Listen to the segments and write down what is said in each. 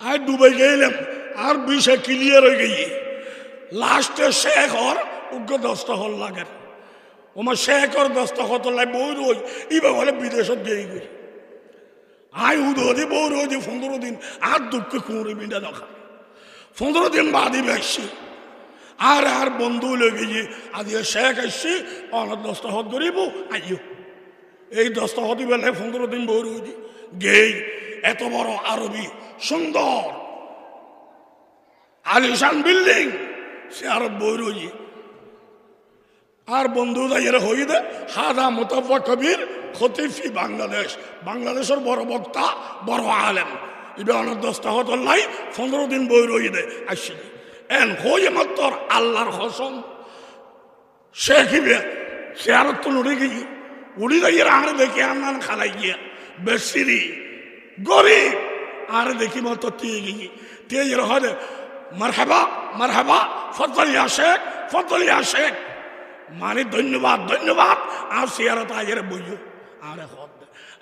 আর ডুবে গেলাম আর বিষে ক্লিয়ার হয়ে গিয়ে লাস্টে শেখর উগ্র দস্তখত লাগে ওমা শেখর দস্তখত লাই বই রই এবার বলে বিদেশত গিয়ে গই আই উদে বই রই 15 দিন আর দুঃখ কুঁড়ি মিটা দেখা 15 দিন বাদই বেশি আর বন্ধু লেগে গিয়ে আজ শেখ আসছি অনেক দস্তখত করিব আইও এই দস্তখতি বেলায় 15 দিন বই রই গেই এত বড় আরবি সুন্দর আলিশান বিল্ডিং সে আরো বই রই আর বন্ধু যাইয়ের হই দে হাদা মুতাফা কবির খতিফি বাংলাদেশের বড় বক্তা বড় আলেম এবার অনেক দস্তখত লাই 15 দিন বই রই দে আসি এন হই মাত্র আল্লাহর কসম শেখিবে সে আর তো উড়ে গিয়ে উড়ি যাইয়ের আর দেখি আন্নান খালাই গিয়া বেশিরি গরিব আর দেখি মতো টিয়ে গিয়ে টিয়ে হয় মারহাবা মারহাবা ফজলিয়া শেখ মানে ধন্যবাদ ধন্যবাদ আর সিয়ারত আইয়ের বইও আরে হদ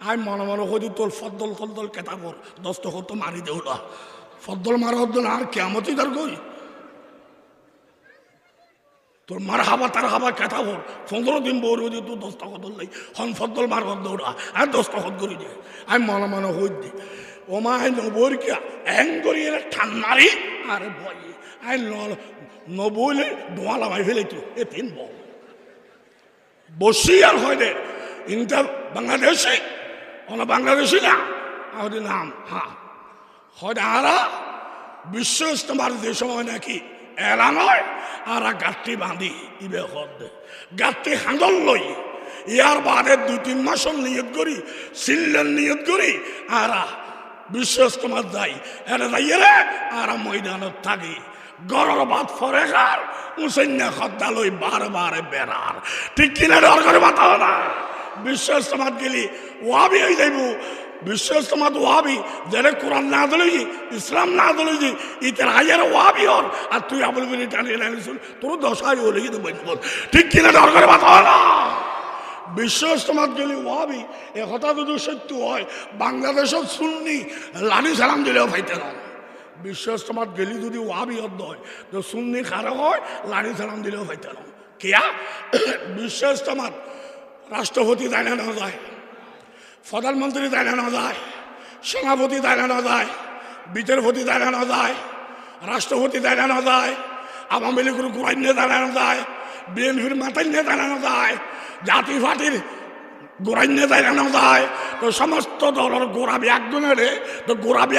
আই মনে মনে হদি তোর ফদ্দল কেতাবর দস্তখত তো মারি দেও না ফদ্দল মারা হদ না আর কেমতই তার কই তোর মার হাবা তার হাবা কেতাবর 15 দিন বই রোদি তোর দস্তখত লাই হন ফদ্দল মার হদ দৌড়া আর দস্তখত করি দে আমি মনে মনে হই দি ওমা আই নবর কে এং করি ঠান মারি আর ভয় আই নবইলে ধোঁয়া লাগাই ফেলে তো এ তিন বল বসি আর হয় দে ইনটা বাংলাদেশি অন বাংলাদেশি না আমাদের নাম হ্যাঁ হয় আরা বিশ্ব ইস্তেমার যে সময় নাকি এলান হয় আর গাঠটি বাঁধি ইবে হদ গাঠটি হাঁদল লই ইয়ার বাদে 2-3 মাস নিয়ত করি সিল্লের নিয়ত করি আর বিশ্ব ইস্তেমার যাই এরা যাইয়ে রে আর ময়দানত থাকি গরর বাদ ফরে খার মুসন্না খদ্দা লই বারে বেড়ার ঠিক কিনা ডর করে বাতাও না বিশ্ব ইস্তেমাত গেলি ওয়াবি হয়ে যাইব বিশ্ব ইস্তেমাত ওয়াবি যেটা কোরআন না দলি ইসলাম না দলি ইতার হাজার ওয়াবি হর আর তুই আবুল বিনি টানিয়ে নাইছিল তোর 10 হলে কিন্তু বল ঠিক কিনা ডর করে বাতাও না বিশ্ব ইস্তেমাত গেলি ওয়াবি এ কথা যদি সত্য হয় বাংলাদেশের সুন্নি লানি সালাম দিলেও ফাইতে না বিশ্ব ইস্তেমাত গেলি যদি ওয়াবি হদ হয় তো সুন্নি খারাপ হয় লানি সালাম দিলেও ফাইতে না কিয়া বিশ্ব ইস্তেমাত রাষ্ট্রপতি দায়না না যায় প্রধানমন্ত্রী দায়না না যায় সেনাপতি দায়না না যায় বিচারপতি দায়না না যায় রাষ্ট্রপতি দায়না না যায় আওয়ামী লীগের গোড়াইনে দায়না না যায় বিএনপির মাতাইনে দায়না না যায় জাতি পার্টির গোড়াইনে দায়না না যায় তো সমস্ত দলের গোড়াবি একজনের তো গোড়াবি